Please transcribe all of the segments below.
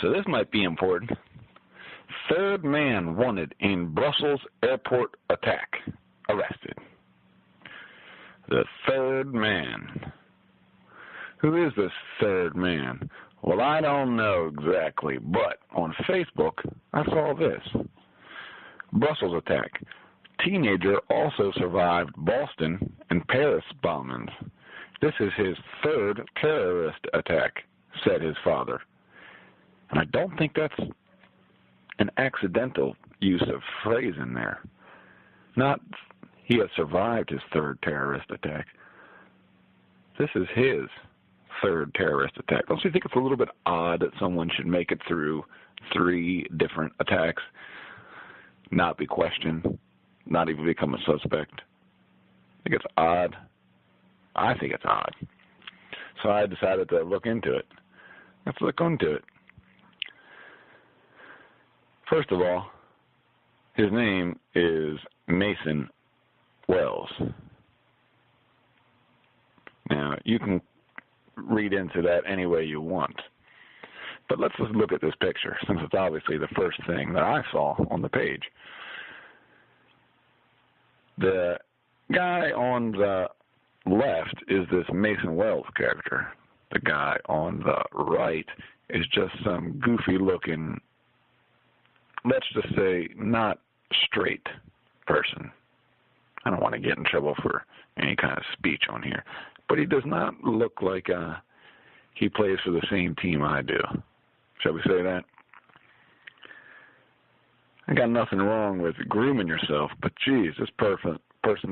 So this might be important. Third man wanted in Brussels airport attack. Arrested. The third man. Who is this third man? Well, I don't know exactly, but on Facebook, I saw this. Brussels attack. Teenager also survived Boston and Paris bombings. This is his third terrorist attack, said his father. And I don't think that's an accidental use of phrase in there. Not he has survived his third terrorist attack. This is his third terrorist attack. Don't you think it's a little bit odd that someone should make it through 3 different attacks, not be questioned, not even become a suspect? I think it's odd. I think it's odd. So I decided to look into it. Let's look into it. First of all, his name is Mason Wells. Now, you can read into that any way you want. But let's just look at this picture, since it's obviously the first thing that I saw on the page. The guy on the left is this Mason Wells character. The guy on the right is just some goofy-looking, let's just say, not straight person. I don't want to get in trouble for any kind of speech on here. But he does not look like he plays for the same team I do. Shall we say that? I got nothing wrong with grooming yourself, but geez, this person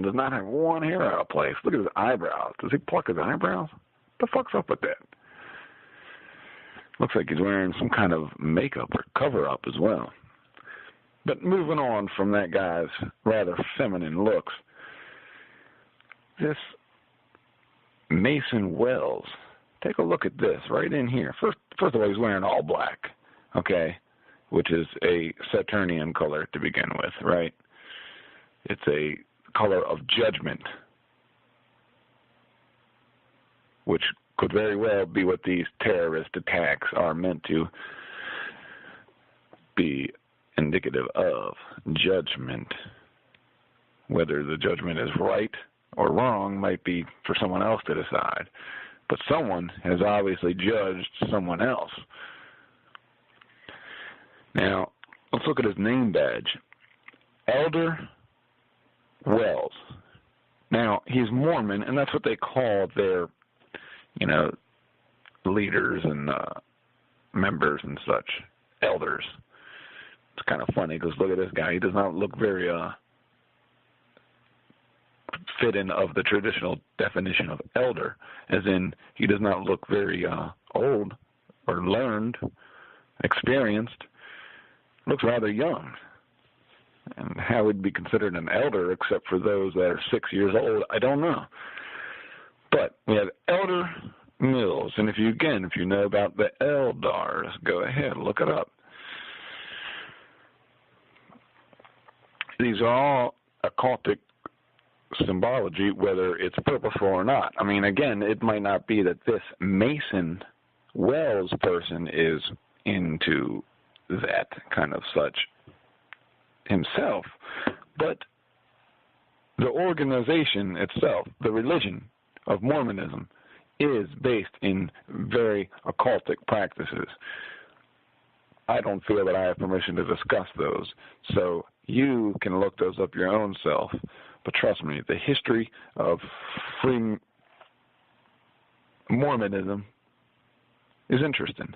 does not have one hair out of place. Look at his eyebrows. Does he pluck his eyebrows? What the fuck's up with that? Looks like he's wearing some kind of makeup or cover-up as well. But moving on from that guy's rather feminine looks, this Mason Wells, take a look at this right in here. First of all, he's wearing all black, okay, which is a Saturnian color to begin with, right? It's a color of judgment, which could very well be what these terrorist attacks are meant to be indicative of. Judgment. Whether the judgment is right or wrong might be for someone else to decide. But someone has obviously judged someone else. Now, let's look at his name badge. Elder Wells. Now, he's Mormon, and that's what they call their, leaders and members and such, elders. It's kind of funny because look at this guy. He does not look very fitting of the traditional definition of elder, as in he does not look very old or learned, experienced. Looks rather young. And how would be considered an elder except for those that are 6 years old, I don't know. But we have Elder Mills, and if you know about the Eldars, go ahead, look it up. These are all occultic symbology, whether it's purposeful or not. I mean, again, it might not be that this Mason Wells person is into that kind of such himself, but the organization itself, the religion of Mormonism, is based in very occultic practices. I don't feel that I have permission to discuss those, so you can look those up your own self. But trust me, the history of free Mormonism is interesting.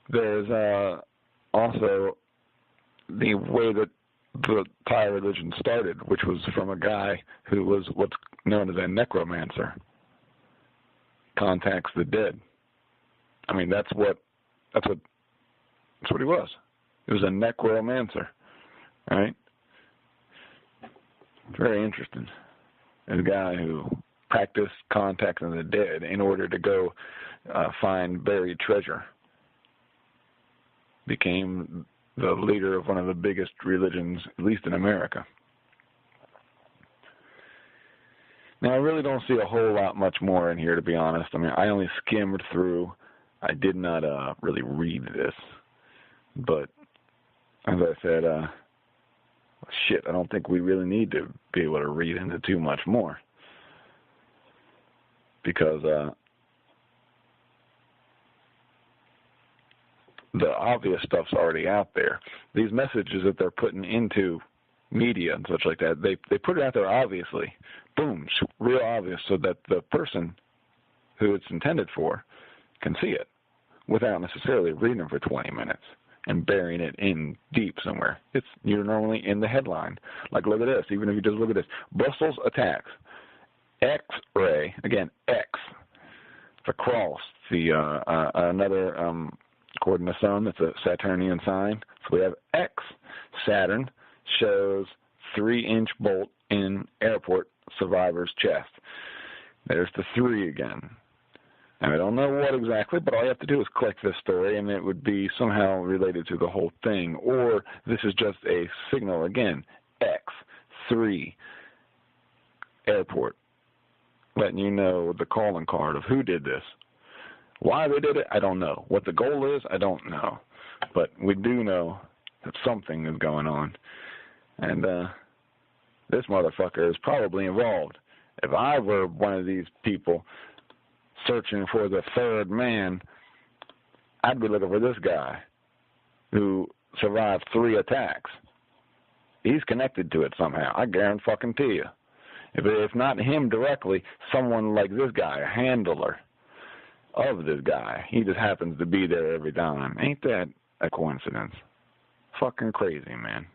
There's also the way that the Thai religion started, which was from a guy who was what's known as a necromancer, contacts the dead. I mean, that's what he was. He was a necromancer, right? Very interesting. A guy who practiced contacting the dead in order to go find buried treasure. Became the leader of one of the biggest religions, at least in America. Now, I really don't see a whole lot much more in here, to be honest. I mean, I only skimmed through I did not really read this, but as I said, shit, I don't think we really need to be able to read into too much more, because the obvious stuff's already out there. These messages that they're putting into media and such like that, they put it out there obviously, boom, real obvious, so that the person who it's intended for can see it without necessarily reading it for 20 minutes and burying it in deep somewhere. You're normally in the headline. Like, look at this. Even if you just look at this. Brussels attacks. X-ray. Again, X. The cross. Another, according to some, it's a Saturnian sign. So we have X. Saturn shows 3-inch bolt in airport survivor's chest. There's the 3 again. And I don't know what exactly, but all you have to do is click this story, and it would be somehow related to the whole thing. Or this is just a signal, again, X, 3, airport, letting you know the calling card of who did this. Why they did it, I don't know. What the goal is, I don't know. But we do know that something is going on. And this motherfucker is probably involved. If I were one of these people searching for the third man, I'd be looking for this guy who survived 3 attacks. He's connected to it somehow. I guarantee you. If it's not him directly, someone like this guy, a handler of this guy, he just happens to be there every time. Ain't that a coincidence? Fucking crazy, man.